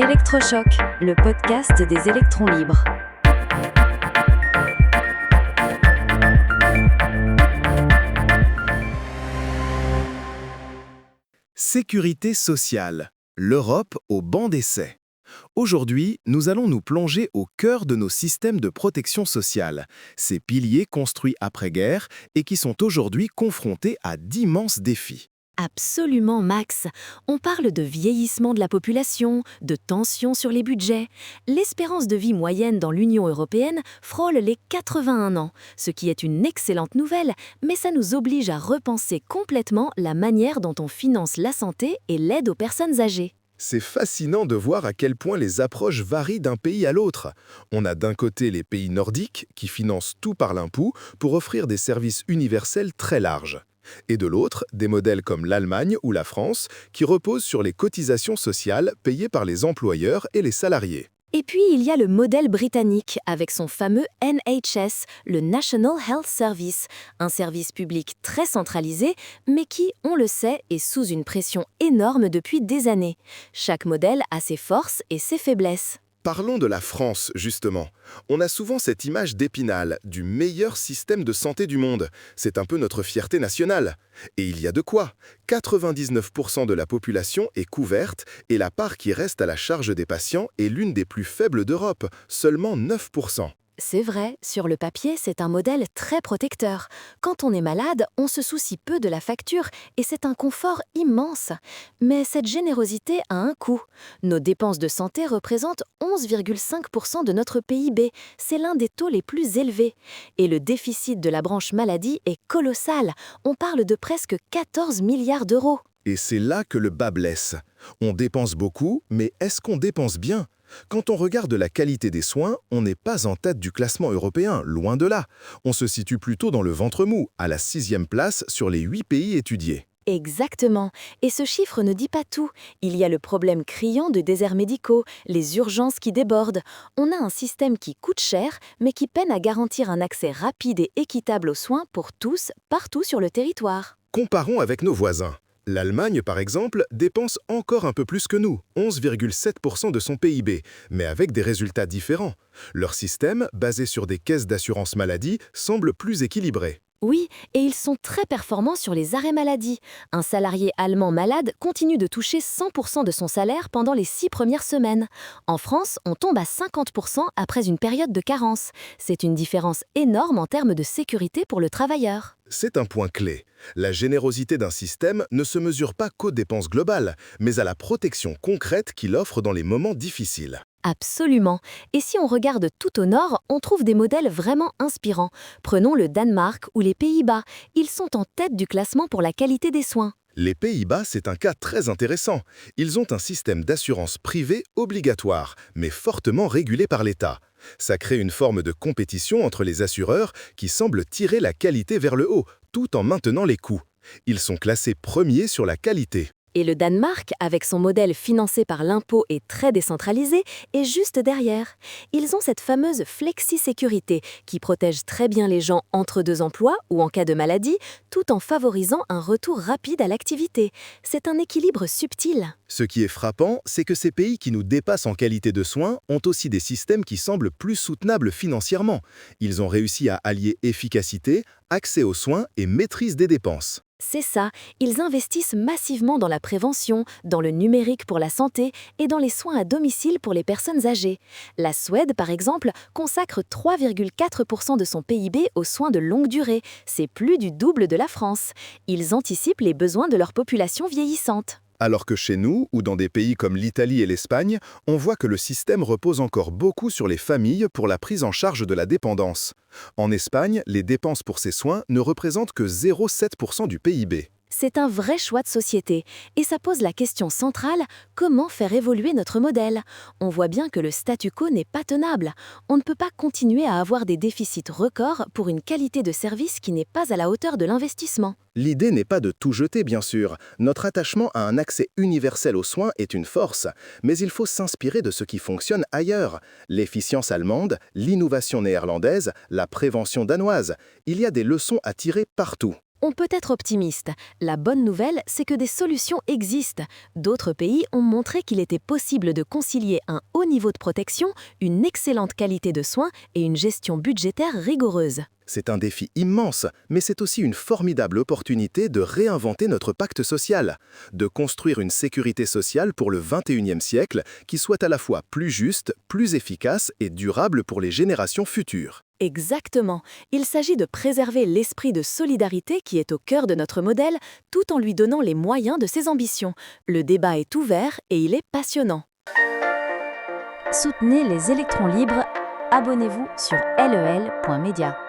Électrochoc, le podcast des électrons libres. Sécurité sociale, l'Europe au banc d'essai. Aujourd'hui, nous allons nous plonger au cœur de nos systèmes de protection sociale, ces piliers construits après-guerre et qui sont aujourd'hui confrontés à d'immenses défis. Absolument, Max. On parle de vieillissement de la population, de tensions sur les budgets. L'espérance de vie moyenne dans l'Union européenne frôle les 81 ans, ce qui est une excellente nouvelle, mais ça nous oblige à repenser complètement la manière dont on finance la santé et l'aide aux personnes âgées. C'est fascinant de voir à quel point les approches varient d'un pays à l'autre. On a d'un côté les pays nordiques qui financent tout par l'impôt pour offrir des services universels très larges. Et de l'autre, des modèles comme l'Allemagne ou la France qui reposent sur les cotisations sociales payées par les employeurs et les salariés. Et puis, il y a le modèle britannique avec son fameux NHS, le National Health Service, un service public très centralisé, mais qui, on le sait, est sous une pression énorme depuis des années. Chaque modèle a ses forces et ses faiblesses. Parlons de la France, justement. On a souvent cette image d'Épinal, du meilleur système de santé du monde. C'est un peu notre fierté nationale. Et il y a de quoi. 99% de la population est couverte et la part qui reste à la charge des patients est l'une des plus faibles d'Europe, seulement 9%. C'est vrai, sur le papier, c'est un modèle très protecteur. Quand on est malade, on se soucie peu de la facture et c'est un confort immense. Mais cette générosité a un coût. Nos dépenses de santé représentent 11,5% de notre PIB. C'est l'un des taux les plus élevés. Et le déficit de la branche maladie est colossal. On parle de presque 14 milliards d'euros. Et c'est là que le bât blesse. On dépense beaucoup, mais est-ce qu'on dépense bien ? Quand on regarde la qualité des soins, on n'est pas en tête du classement européen, loin de là. On se situe plutôt dans le ventre mou, à la 6e place sur les 8 pays étudiés. Exactement. Et ce chiffre ne dit pas tout. Il y a le problème criant de déserts médicaux, les urgences qui débordent. On a un système qui coûte cher, mais qui peine à garantir un accès rapide et équitable aux soins pour tous, partout sur le territoire. Comparons avec nos voisins. L'Allemagne, par exemple, dépense encore un peu plus que nous, 11,7% de son PIB, mais avec des résultats différents. Leur système, basé sur des caisses d'assurance maladie, semble plus équilibré. Oui, et ils sont très performants sur les arrêts maladie. Un salarié allemand malade continue de toucher 100% de son salaire pendant les 6 premières semaines. En France, on tombe à 50% après une période de carence. C'est une différence énorme en termes de sécurité pour le travailleur. C'est un point clé. La générosité d'un système ne se mesure pas qu'aux dépenses globales, mais à la protection concrète qu'il offre dans les moments difficiles. Absolument. Et si on regarde tout au nord, on trouve des modèles vraiment inspirants. Prenons le Danemark ou les Pays-Bas. Ils sont en tête du classement pour la qualité des soins. Les Pays-Bas, c'est un cas très intéressant. Ils ont un système d'assurance privée obligatoire, mais fortement régulé par l'État. Ça crée une forme de compétition entre les assureurs qui semble tirer la qualité vers le haut, tout en maintenant les coûts. Ils sont classés premiers sur la qualité. Et le Danemark, avec son modèle financé par l'impôt et très décentralisé, est juste derrière. Ils ont cette fameuse flexi-sécurité qui protège très bien les gens entre deux emplois ou en cas de maladie, tout en favorisant un retour rapide à l'activité. C'est un équilibre subtil. Ce qui est frappant, c'est que ces pays qui nous dépassent en qualité de soins ont aussi des systèmes qui semblent plus soutenables financièrement. Ils ont réussi à allier efficacité, accès aux soins et maîtrise des dépenses. C'est ça, ils investissent massivement dans la prévention, dans le numérique pour la santé et dans les soins à domicile pour les personnes âgées. La Suède, par exemple, consacre 3,4% de son PIB aux soins de longue durée. C'est plus du double de la France. Ils anticipent les besoins de leur population vieillissante. Alors que chez nous, ou dans des pays comme l'Italie et l'Espagne, on voit que le système repose encore beaucoup sur les familles pour la prise en charge de la dépendance. En Espagne, les dépenses pour ces soins ne représentent que 0,7% du PIB. C'est un vrai choix de société, et ça pose la question centrale, comment faire évoluer notre modèle ? On voit bien que le statu quo n'est pas tenable. On ne peut pas continuer à avoir des déficits records pour une qualité de service qui n'est pas à la hauteur de l'investissement. L'idée n'est pas de tout jeter, bien sûr. Notre attachement à un accès universel aux soins est une force, mais il faut s'inspirer de ce qui fonctionne ailleurs. L'efficience allemande, l'innovation néerlandaise, la prévention danoise. Il y a des leçons à tirer partout. On peut être optimiste. La bonne nouvelle, c'est que des solutions existent. D'autres pays ont montré qu'il était possible de concilier un haut niveau de protection, une excellente qualité de soins et une gestion budgétaire rigoureuse. C'est un défi immense, mais c'est aussi une formidable opportunité de réinventer notre pacte social, de construire une sécurité sociale pour le 21e siècle qui soit à la fois plus juste, plus efficace et durable pour les générations futures. Exactement. Il s'agit de préserver l'esprit de solidarité qui est au cœur de notre modèle, tout en lui donnant les moyens de ses ambitions. Le débat est ouvert et il est passionnant. Soutenez les électrons libres. Abonnez-vous sur lel.media.